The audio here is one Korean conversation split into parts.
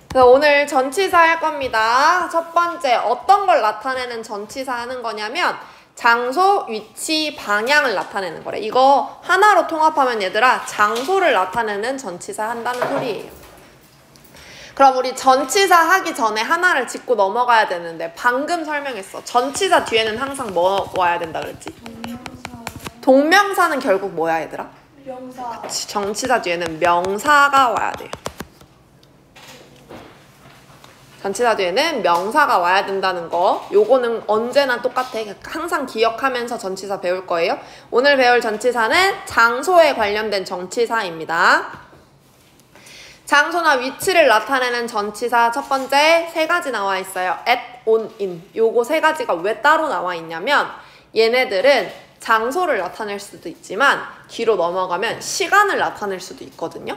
그래서 오늘 전치사 할 겁니다. 첫 번째, 어떤 걸 나타내는 전치사 하는 거냐면 장소, 위치, 방향을 나타내는 거래. 이거 하나로 통합하면 얘들아 장소를 나타내는 전치사 한다는 소리예요. 그럼 우리 전치사 하기 전에 하나를 짚고 넘어가야 되는데 방금 설명했어. 전치사 뒤에는 항상 뭐 와야 된다 그랬지? 동명사는 결국 뭐야 얘들아? 명사. 그치, 전치사 뒤에는 명사가 와야 돼요. 전치사 뒤에는 명사가 와야 된다는 거. 요거는 언제나 똑같아. 항상 기억하면서 전치사 배울 거예요. 오늘 배울 전치사는 장소에 관련된 전치사입니다. 장소나 위치를 나타내는 전치사 첫 번째 세 가지 나와 있어요. at, on, in. 요거 세 가지가 왜 따로 나와 있냐면 얘네들은 장소를 나타낼 수도 있지만 뒤로 넘어가면 시간을 나타낼 수도 있거든요.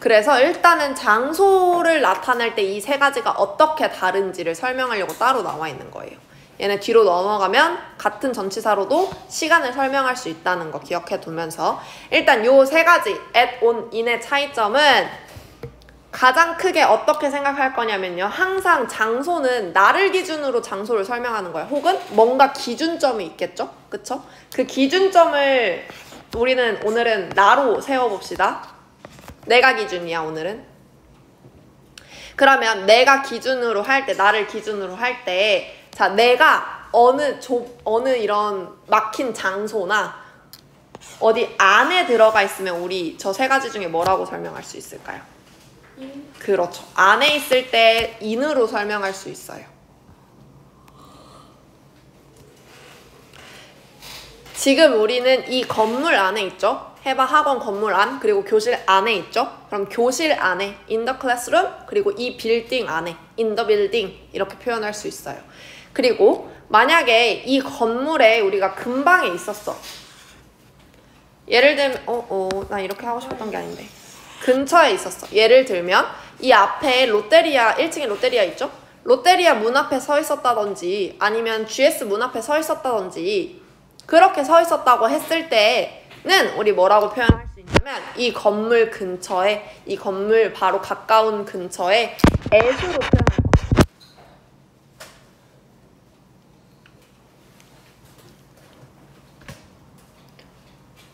그래서 일단은 장소를 나타낼 때 이 세 가지가 어떻게 다른지를 설명하려고 따로 나와 있는 거예요. 얘네 뒤로 넘어가면 같은 전치사로도 시간을 설명할 수 있다는 거 기억해 두면서 일단 요 세 가지 at, on, in의 차이점은 가장 크게 어떻게 생각할 거냐면요. 항상 장소는 나를 기준으로 장소를 설명하는 거예요. 혹은 뭔가 기준점이 있겠죠? 그쵸? 그 기준점을 우리는 오늘은 나로 세워봅시다. 내가 기준이야 오늘은. 그러면 내가 기준으로 할 때, 나를 기준으로 할 때 자, 내가 어느 이런 막힌 장소나 어디 안에 들어가 있으면 우리 저 세 가지 중에 뭐라고 설명할 수 있을까요? 그렇죠. 안에 있을 때 in으로 설명할 수 있어요. 지금 우리는 이 건물 안에 있죠? 해봐 학원 건물 안, 그리고 교실 안에 있죠? 그럼 교실 안에 in the classroom, 그리고 이 빌딩 안에 in the building 이렇게 표현할 수 있어요. 그리고 만약에 이 건물에 우리가 근방에 있었어. 예를 들면 나 이렇게 하고 싶었던 게 아닌데 근처에 있었어. 예를 들면 이 앞에 롯데리아 1층에 롯데리아 있죠? 롯데리아 문 앞에 서 있었다든지 아니면 GS 문 앞에 서 있었다든지 그렇게 서 있었다고 했을 때는 우리 뭐라고 표현할 수 있냐면 이 건물 근처에, 이 건물 바로 가까운 근처에 as로 표현할 거예요.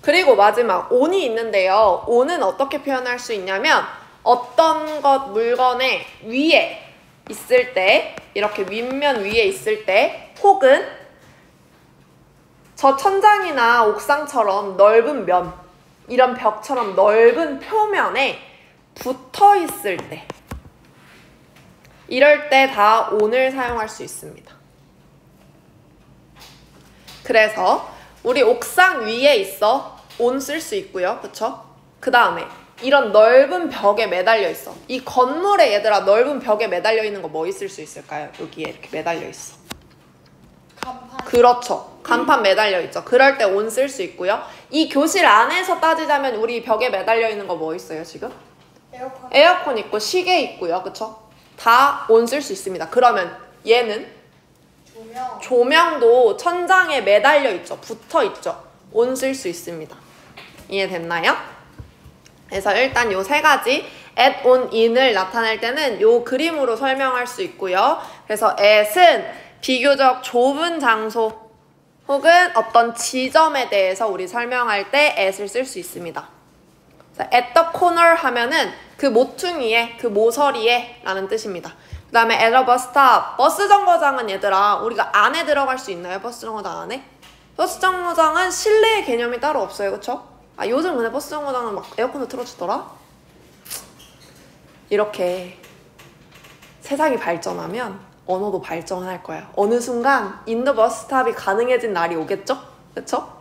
그리고 마지막 on이 있는데요. on은 어떻게 표현할 수 있냐면 어떤 것 물건의 위에 있을 때, 이렇게 윗면 위에 있을 때, 혹은 저 천장이나 옥상처럼 넓은 면, 이런 벽처럼 넓은 표면에 붙어 있을 때, 이럴 때 다 on을 사용할 수 있습니다. 그래서 우리 옥상 위에 있어 on 쓸 수 있고요. 그쵸? 그 다음에 이런 넓은 벽에 매달려 있어. 이 건물에 얘들아 넓은 벽에 매달려 있는 거 뭐 있을 수 있을까요? 여기에 이렇게 매달려 있어. 간판. 그렇죠. 간판 매달려 있죠. 그럴 때 on 쓸 수 있고요. 이 교실 안에서 따지자면 우리 벽에 매달려 있는 거 뭐 있어요 지금? 에어컨. 에어컨 있고 시계 있고요. 그쵸? 다 on 쓸 수 있습니다. 그러면 얘는 조명. 조명도 천장에 매달려 있죠. 붙어 있죠. on 쓸 수 있습니다. 이해됐나요? 그래서 일단 요 세 가지 at, on, in을 나타낼 때는 요 그림으로 설명할 수 있고요. 그래서 at은 비교적 좁은 장소 혹은 어떤 지점에 대해서 우리 설명할 때 at을 쓸 수 있습니다. at the corner 하면은 그 모퉁이에, 그 모서리에 라는 뜻입니다. 그 다음에 at a bus stop. 버스 정거장은 얘들아 우리가 안에 들어갈 수 있나요? 버스 정거장 안에? 버스 정거장은 실내의 개념이 따로 없어요. 그쵸? 아 요즘 근데 버스 정거장은 막 에어컨도 틀어주더라? 이렇게 세상이 발전하면 언어도 발전할 거야. 어느 순간 in the bus stop이 가능해진 날이 오겠죠? 그쵸?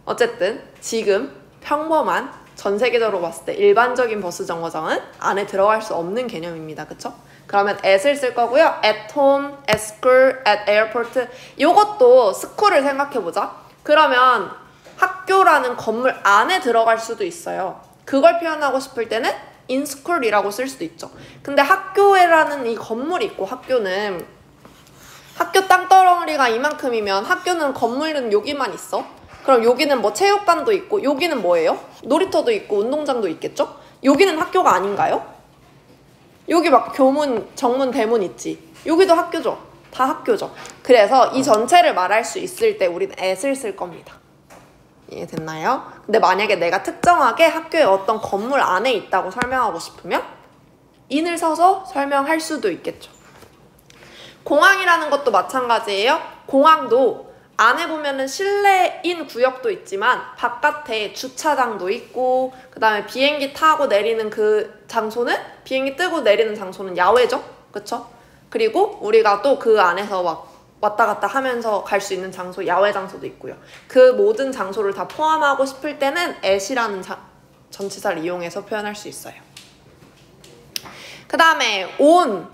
어쨌든 지금 평범한 전 세계적으로 봤을 때 일반적인 버스 정거장은 안에 들어갈 수 없는 개념입니다. 그쵸? 그러면 at을 쓸 거고요. at home, at school, at airport. 요것도 school을 생각해보자. 그러면 학교라는 건물 안에 들어갈 수도 있어요. 그걸 표현하고 싶을 때는 in school이라고 쓸 수도 있죠. 근데 학교에라는 이 건물이 있고 학교는 학교 땅덩어리가 이만큼이면 학교는 건물은 여기만 있어. 그럼 여기는 뭐 체육관도 있고 여기는 뭐예요? 놀이터도 있고 운동장도 있겠죠? 여기는 학교가 아닌가요? 여기 막 교문, 정문, 대문 있지. 여기도 학교죠. 다 학교죠. 그래서 이 전체를 말할 수 있을 때 우리는 at을 쓸 겁니다. 이해됐나요? 근데 만약에 내가 특정하게 학교에 어떤 건물 안에 있다고 설명하고 싶으면 in을 써서 설명할 수도 있겠죠. 공항이라는 것도 마찬가지예요. 공항도 안에 보면은 실내인 구역도 있지만 바깥에 주차장도 있고 그 다음에 비행기 타고 내리는 그 장소는 비행기 뜨고 내리는 장소는 야외죠. 그쵸? 그리고 우리가 또 그 안에서 막 왔다 갔다 하면서 갈 수 있는 장소, 야외 장소도 있고요. 그 모든 장소를 다 포함하고 싶을 때는 at이라는 전치사를 이용해서 표현할 수 있어요. 그 다음에 on,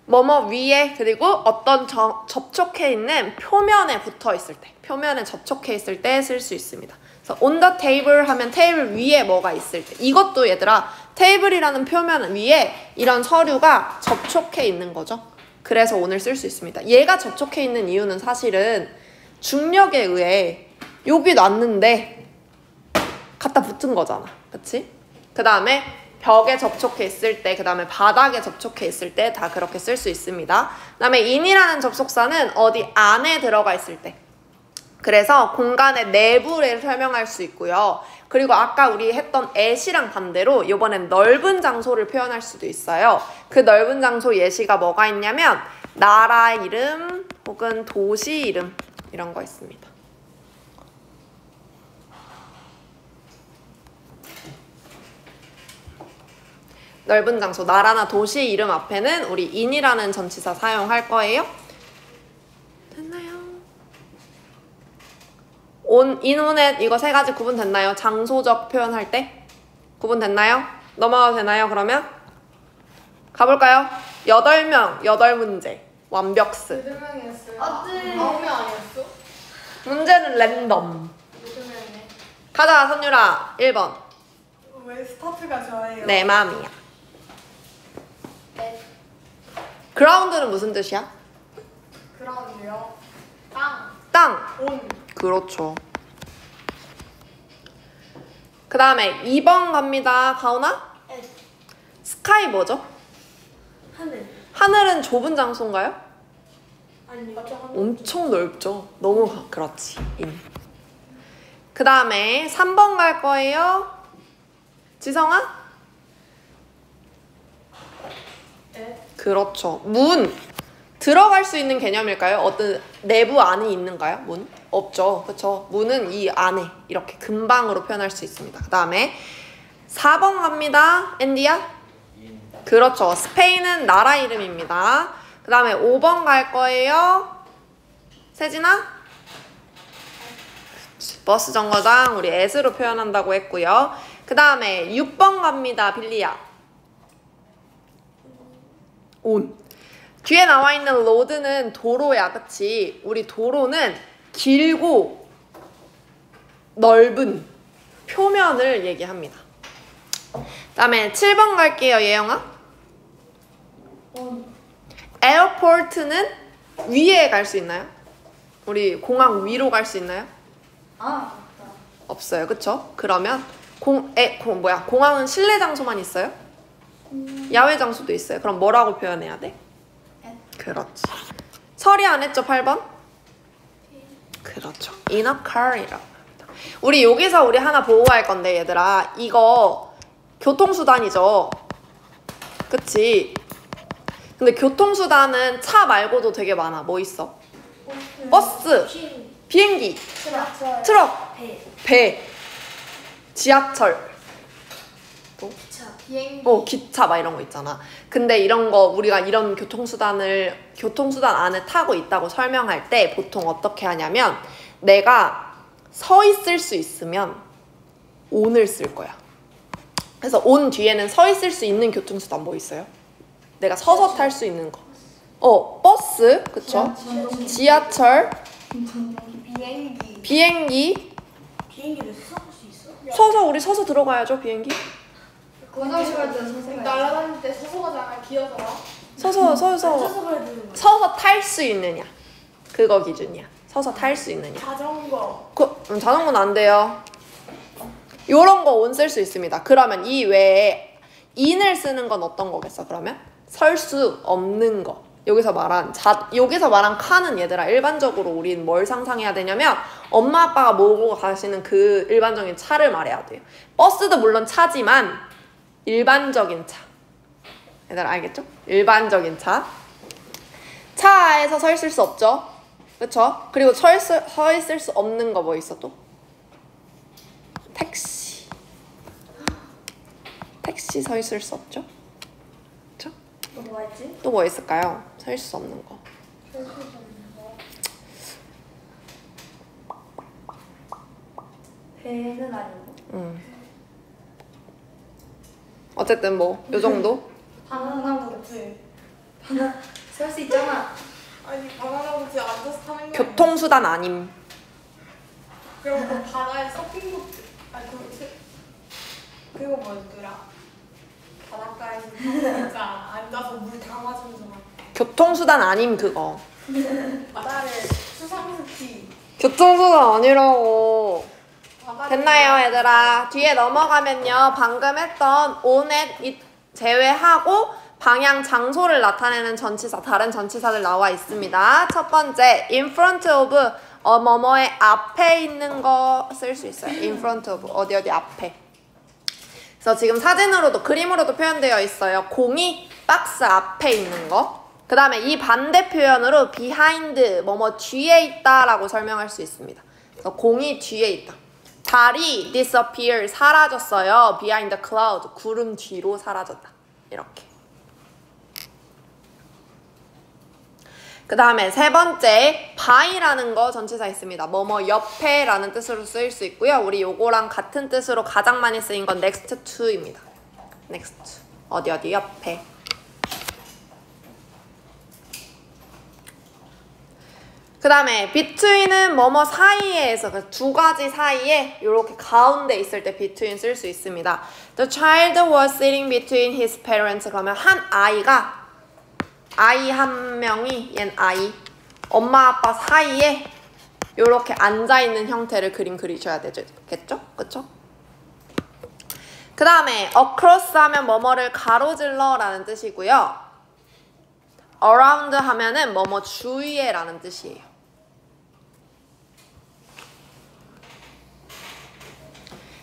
뭐뭐 위에, 그리고 어떤 접촉해 있는 표면에 붙어 있을 때, 표면에 접촉해 있을 때 쓸 수 있습니다. 그래서 on the table 하면 테이블 위에 뭐가 있을 때, 이것도 얘들아 테이블이라는 표면 위에 이런 서류가 접촉해 있는 거죠. 그래서 on을 쓸 수 있습니다. 얘가 접촉해 있는 이유는 사실은 중력에 의해 여기 놨는데 갖다 붙은 거잖아. 그치? 그 다음에 벽에 접촉해 있을 때, 그 다음에 바닥에 접촉해 있을 때 다 그렇게 쓸 수 있습니다. 그 다음에 in이라는 접속사는 어디 안에 들어가 있을 때, 그래서 공간의 내부를 설명할 수 있고요. 그리고 아까 우리 했던 at이랑 반대로 이번엔 넓은 장소를 표현할 수도 있어요. 그 넓은 장소 예시가 뭐가 있냐면 나라 이름 혹은 도시 이름 이런 거 있습니다. 넓은 장소, 나라나 도시 이름 앞에는 우리 in이라는 전치사 사용할 거예요. 됐나요? on, in, on, at 이거 세 가지 구분됐나요? 장소적 표현할 때 구분됐나요? 넘어가도 되나요? 그러면 가볼까요? 8명, 8문제 완벽스. 8명이었어요. 어때? 9명 아니었어? 문제는 랜덤. 8명이네. 가자 선유라 1번. 왜 스타트가 저예요? 내 맘이야. 네. 그라운드는 무슨 뜻이야? 그라운드요. 땅. 땅. 온. 그렇죠. 그 다음에 2번 갑니다. 가오나? 에. 스카이 뭐죠? 하늘. 하늘은 좁은 장소인가요? 아니요. 엄청 넓죠. 너무 그렇지. 그 다음에 3번 갈 거예요. 지성아? 에. 그렇죠. 문. 들어갈 수 있는 개념일까요? 어떤 내부 안이 있는가요? 문? 없죠. 그렇죠. 문은 이 안에 이렇게 근방으로 표현할 수 있습니다. 그 다음에 4번 갑니다. 앤디야? 그렇죠. 스페인은 나라 이름입니다. 그 다음에 5번 갈 거예요. 세진아? 버스 정거장 우리 at으로 표현한다고 했고요. 그 다음에 6번 갑니다. 빌리야. on. 뒤에 나와 있는 road는 도로야. 그치? 우리 도로는 길고 넓은 표면을 얘기합니다. 그 다음에 7번 갈게요. 예영아. 에어포트는 위에 갈 수 있나요? 우리 공항 위로 갈 수 있나요? 아, 맞다. 없어요. 그쵸? 그러면 공항은 실내 장소만 있어요? 야외 장소도 있어요. 그럼 뭐라고 표현해야 돼? 그렇지. 설이 안 했죠? 8번? 그렇죠. in a car이라고 합니다. 우리 여기서 우리 하나 보호할 건데 얘들아, 이거 교통수단이죠. 그치? 근데 교통수단은 차 말고도 되게 많아. 뭐 있어? 버스, 비행기, 지하철. 트럭, 배, 배, 지하철, 또? 기차, 비행기. 기차 막 이런 거 있잖아. 근데 이런 거 우리가 이런 교통수단 안에 타고 있다고 설명할 때 보통 어떻게 하냐면 내가 서 있을 수 있으면 on을 쓸 거야. 그래서 on 뒤에는 서 있을 수 있는 교통수단 뭐 있어요? 내가 서서 탈 수 있는 거. 버스, 그쵸? 지하철, 비행기. 비행기. 비행기를 수상할 수 있어? 서서 우리 서서 들어가야죠, 비행기. 화장실 갈 때 서서 날아다닐 때 서서 가잖아. 기어서. 서서 앉아서 가야 되는 거야. 서서 탈 수 있느냐. 그거 기준이야. 서서 탈 수 있느냐. 자전거. 자전거는 안 돼요. 요런 거 on 쓸 수 있습니다. 그러면 이 외에 in을 쓰는 건 어떤 거겠어, 그러면? 설 수 없는 거. 여기서 말한 칸은 얘들아 일반적으로 우린 뭘 상상해야 되냐면 엄마 아빠가 몰고 가시는 그 일반적인 차를 말해야 돼요. 버스도 물론 차지만 일반적인 차. 얘들아 알겠죠? 일반적인 차. 차에서 서 있을 수 없죠? 그쵸? 그리고 서 있을 수 없는 거 뭐 있어 또? 택시. 택시 서 있을 수 없죠? 그쵸? 또 뭐 했지? 또 뭐 있을까요? 서 있을 수 없는 거. 배는 아니고. 어쨌든 뭐 요 정도? 바나나 보트. 설 수 있잖아. 아니 바나나 보트에 앉아서 타는 거. 교통수단 아님. 그럼 그 바다에 서핑보트. 아니 그거 뭐였더라? 바닷가에서 진짜 앉아서 물 다 맞으면서 막 교통수단 아님 그거. 바다를 수상스키. 교통수단 아니라고. 바다를 됐나요 얘들아? 뒤에 넘어가면요 방금 했던 onat 제외하고 방향 장소를 나타내는 전치사 다른 전치사들 나와 있습니다. 첫 번째 in front of 뭐뭐의 앞에 있는 거 쓸 수 있어요. in front of 어디 앞에. 그래서 지금 사진으로도 그림으로도 표현되어 있어요. 공이 박스 앞에 있는 거. 그 다음에 이 반대 표현으로 behind 뭐뭐 뒤에 있다 라고 설명할 수 있습니다. 그래서 공이 뒤에 있다. 달이 disappear 사라졌어요. behind the cloud 구름 뒤로 사라졌다. 이렇게. 그 다음에 세 번째 by라는 거 전치사 있습니다. 뭐뭐 옆에 라는 뜻으로 쓰일 수 있고요. 우리 요거랑 같은 뜻으로 가장 많이 쓰인 건 next to입니다. next to 어디 옆에. 그 다음에 between은 뭐뭐 사이에에서 두 가지 사이에 이렇게 가운데 있을 때 between 쓸 수 있습니다. The child was sitting between his parents. 그러면 한 아이가 아이 한 명이 얜 아이 엄마 아빠 사이에 이렇게 앉아있는 형태를 그리셔야 되겠죠? 그쵸? 그 다음에 across 하면 뭐뭐를 가로질러 라는 뜻이고요. around 하면은 뭐뭐 주위에 라는 뜻이에요.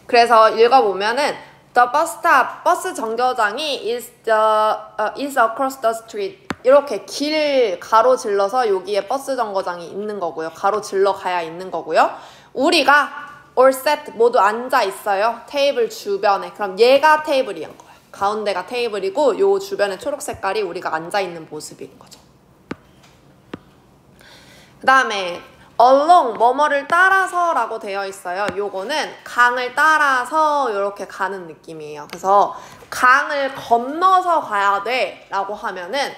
그래서 읽어보면은 the bus stop, 버스 정거장이 is across the street. 이렇게 길 가로질러서 여기에 버스 정거장이 있는 거고요. 가로질러 가야 있는 거고요. 우리가 all set 모두 앉아 있어요. 테이블 주변에. 그럼 얘가 테이블인 거예요. 가운데가 테이블이고 요 주변에 초록 색깔이 우리가 앉아 있는 모습인 거죠. 그 다음에 along 뭐뭐를 따라서 라고 되어 있어요. 요거는 강을 따라서 이렇게 가는 느낌이에요. 그래서 강을 건너서 가야 돼 라고 하면은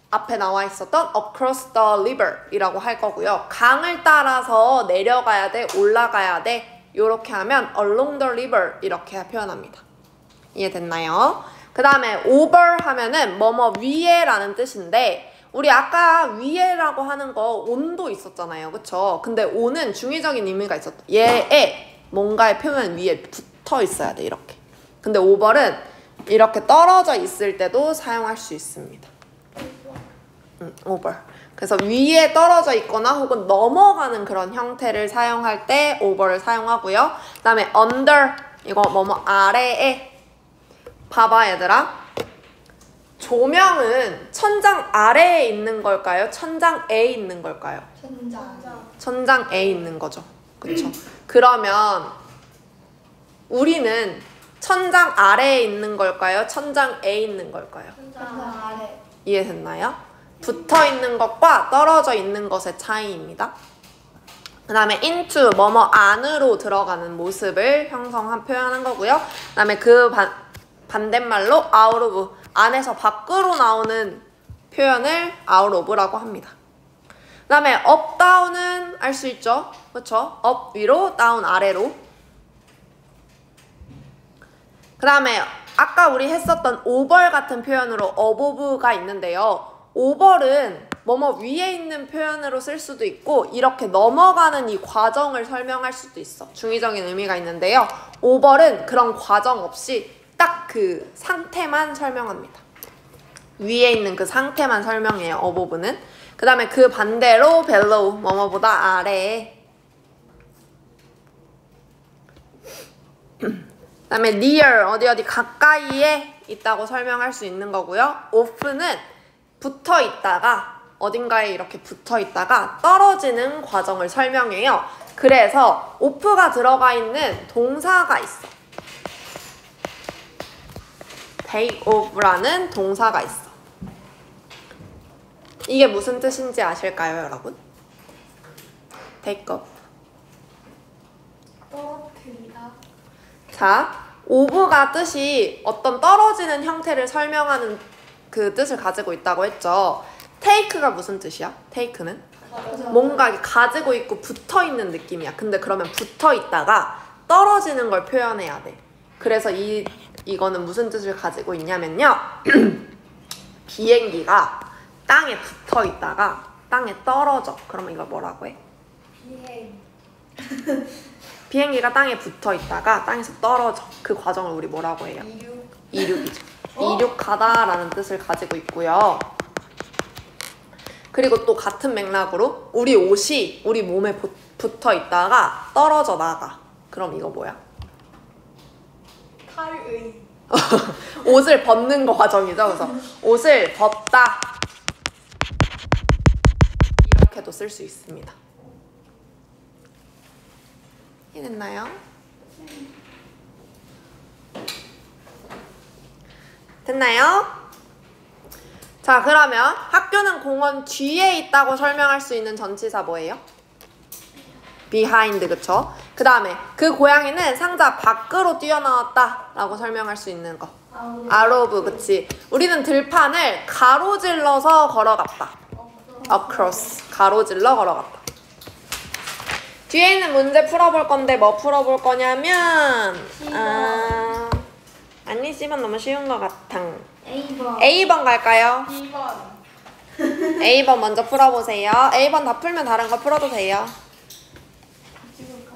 앞에 나와 있었던 across the river 이라고 할 거고요. 강을 따라서 내려가야 돼, 올라가야 돼 이렇게 하면 along the river 이렇게 표현합니다. 이해됐나요? 그 다음에 over 하면은 뭐뭐 위에 라는 뜻인데 우리 아까 위에라고 하는 거 on도 있었잖아요. 그쵸? 근데 on은 중의적인 의미가 있었다. 얘에 뭔가의 표면 위에 붙어 있어야 돼. 이렇게. 근데 over는 이렇게 떨어져 있을 때도 사용할 수 있습니다. over. 그래서 위에 떨어져 있거나 혹은 넘어가는 그런 형태를 사용할 때 over를 사용하고요. 그 다음에 under 이거 뭐뭐 아래에 봐봐 얘들아. 조명은 천장 아래에 있는 걸까요? 천장에 있는 걸까요? 천장에 있는 거죠. 그쵸? 그러면 우리는 천장 아래에 있는 걸까요? 천장에 있는 걸까요? 천장 아래. 이해됐나요? 붙어 있는 것과 떨어져 있는 것의 차이입니다. 그 다음에 into 뭐뭐 안으로 들어가는 모습을 표현한 거고요. 그 다음에 그 반대말로 out of 안에서 밖으로 나오는 표현을 out of라고 합니다. 그 다음에 up down은 알 수 있죠? 그쵸? up 위로, down 아래로. 그 다음에 아까 우리 했었던 over 같은 표현으로 above가 있는데요. over는 뭐뭐 위에 있는 표현으로 쓸 수도 있고 이렇게 넘어가는 이 과정을 설명할 수도 있어. 중의적인 의미가 있는데요. over는 그런 과정 없이 딱 그 상태만 설명합니다. 위에 있는 그 상태만 설명해요. 어보브는. 그 다음에 그 반대로 below, 뭐뭐보다 아래에. 그 다음에 near, 어디 가까이에 있다고 설명할 수 있는 거고요. off는 붙어 있다가, 어딘가에 이렇게 붙어 있다가 떨어지는 과정을 설명해요. 그래서 off가 들어가 있는 동사가 있어. take off라는 동사가 있어. 이게 무슨 뜻인지 아실까요, 여러분? take off. 떨어뜨리다. 자, of가 뜻이 어떤 떨어지는 형태를 설명하는 그 뜻을 가지고 있다고 했죠. take가 무슨 뜻이야? take는? 뭔가 가지고 있고 붙어 있는 느낌이야. 근데 그러면 붙어 있다가 떨어지는 걸 표현해야 돼. 그래서 이거는 무슨 뜻을 가지고 있냐면요. 비행기가 땅에 붙어 있다가 땅에 떨어져. 그러면 이걸 뭐라고 해? 비행. 비행기가 땅에 붙어 있다가 땅에서 떨어져. 그 과정을 우리 뭐라고 해요? 이륙. 이륙이죠. 이륙하다라는 뜻을 가지고 있고요. 그리고 또 같은 맥락으로 우리 옷이 우리 몸에 붙어 있다가 떨어져 나가. 그럼 이거 뭐야? 탈의. 옷을 벗는 거 과정이죠. 그래서 옷을 벗다. 이렇게도 쓸 수 있습니다. 이해됐나요? 됐나요? 자, 그러면 학교는 공원 뒤에 있다고 설명할 수 있는 전치사 뭐예요? behind, 그쵸? 그 다음에 그 고양이는 상자 밖으로 뛰어나왔다 라고 설명할 수 있는 거 out of, 그치? 우리는 들판을 가로질러서 걸어갔다. across, 가로질러 걸어갔다. 뒤에 있는 문제 풀어볼 건데 뭐 풀어볼 거냐면 아니, C번 너무 쉬운 것 같아. A번. A번 갈까요? 2번. A번 먼저 풀어보세요. A번 다 풀면 다른 거 풀어도 돼요. 찍을까?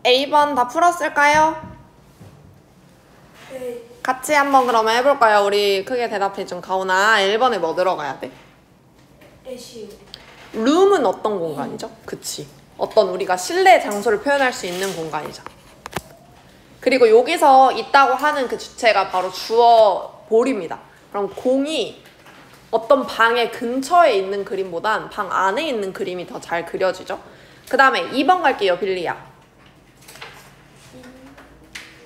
A번 다 풀었을까요? 네. 같이 한번 그러면 해볼까요? 우리 크게 대답해준 가오나 1번에 뭐 들어가야 돼? 애쉬. 룸은 어떤 공간이죠? 그치. 어떤 우리가 실내 장소를 표현할 수 있는 공간이죠. 그리고 여기서 있다고 하는 그 주체가 바로 주어 볼입니다. 그럼 공이 어떤 방의 근처에 있는 그림보단 방 안에 있는 그림이 더 잘 그려지죠. 그 다음에 2번 갈게요, 빌리야.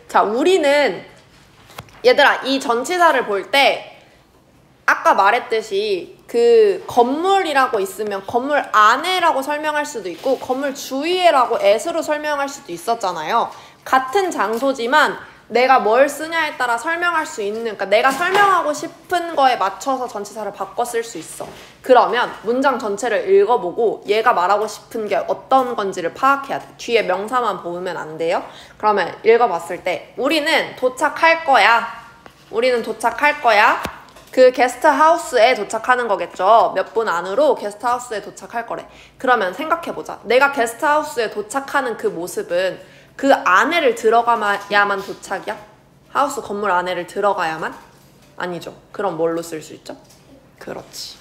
자, 우리는 얘들아 이 전치사를 볼 때 아까 말했듯이 그 건물이라고 있으면 건물 안에라고 설명할 수도 있고 건물 주위에라고 s로 설명할 수도 있었잖아요. 같은 장소지만 내가 뭘 쓰냐에 따라 설명할 수 있는, 그러니까 내가 설명하고 싶은 거에 맞춰서 전치사를 바꿔 쓸 수 있어. 그러면 문장 전체를 읽어보고 얘가 말하고 싶은 게 어떤 건지를 파악해야 돼. 뒤에 명사만 보면 안 돼요. 그러면 읽어봤을 때 우리는 도착할 거야. 우리는 도착할 거야. 그 게스트하우스에 도착하는 거겠죠. 몇 분 안으로 게스트하우스에 도착할 거래. 그러면 생각해보자. 내가 게스트하우스에 도착하는 그 모습은 그 안에를 들어가야만 도착이야? 하우스 건물 안에를 들어가야만? 아니죠. 그럼 뭘로 쓸 수 있죠? 그렇지.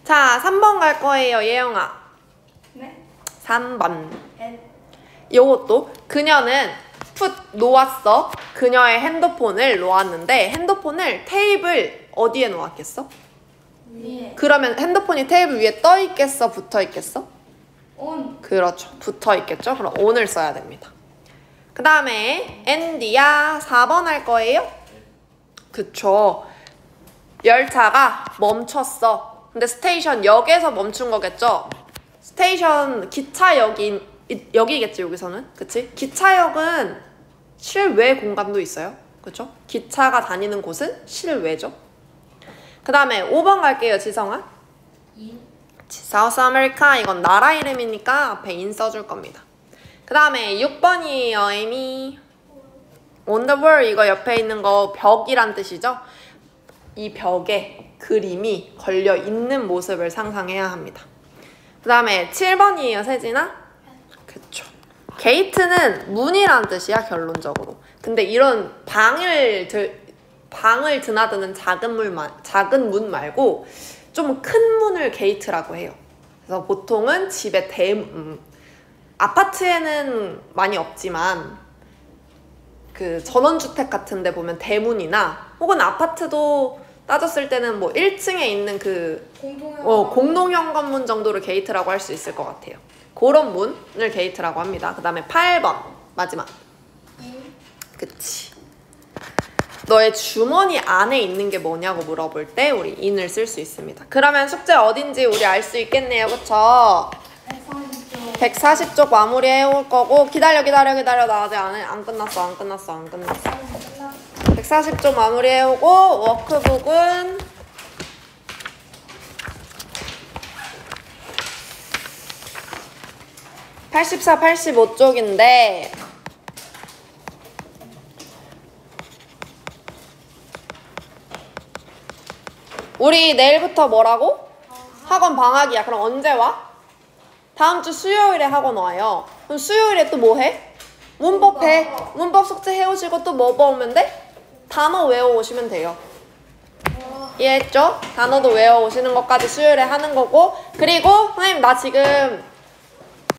자, 3번 갈 거예요, 예영아. 네. 3번. N. 요것도 그녀는 풋 놓았어. 그녀의 핸드폰을 놓았는데 핸드폰을 테이블 어디에 놓았겠어? 위에. 그러면 핸드폰이 테이블 위에 떠 있겠어? 붙어 있겠어? 온. 그렇죠. 붙어 있겠죠? 그럼 on을 써야 됩니다. 그 다음에 앤디야 4번 할 거예요? 그쵸. 열차가 멈췄어. 근데 스테이션 역에서 멈춘 거겠죠? 스테이션 기차역이겠지 여기서는. 그치? 기차역은 실외 공간도 있어요. 그쵸? 기차가 다니는 곳은 실외죠. 그 다음에 5번 갈게요, 지성아. 사우스 아메리카, 이건 나라 이름이니까 앞에 인 써줄 겁니다. 그 다음에 6번이에요, 에미. On the wall, 이거 옆에 있는 거 벽이란 뜻이죠. 이 벽에 그림이 걸려 있는 모습을 상상해야 합니다. 그 다음에 7번이에요, 세진아. 그쵸. 게이트는 문이란 뜻이야, 결론적으로. 근데 이런 방을 드나드는 작은 문 말고 좀 큰 문을 게이트라고 해요. 그래서 보통은 집에 아파트에는 많이 없지만 그 전원주택 같은 데 보면 대문이나 혹은 아파트도 따졌을 때는 뭐 1층에 있는 그 공동형 건물 정도를 게이트라고 할 수 있을 것 같아요. 그런 문을 게이트라고 합니다. 그 다음에 8번 마지막. 그치. 너의 주머니 안에 있는 게 뭐냐고 물어볼 때 우리 in을 쓸 수 있습니다. 그러면 숙제 어딘지 우리 알 수 있겠네요. 그쵸? 140쪽 마무리 해올 거고 기다려 나 아직 안 끝났어 140쪽 마무리 해오고 워크북은 84, 85쪽인데 우리 내일부터 뭐라고? 학원 방학이야. 그럼 언제 와? 다음 주 수요일에 학원 와요. 그럼 수요일에 또 뭐 해? 문법 해. 문법 숙제 해오시고 또 뭐 배우면 돼? 단어 외워오시면 돼요. 이해했죠? 단어도 외워오시는 것까지 수요일에 하는 거고. 그리고 선생님 나 지금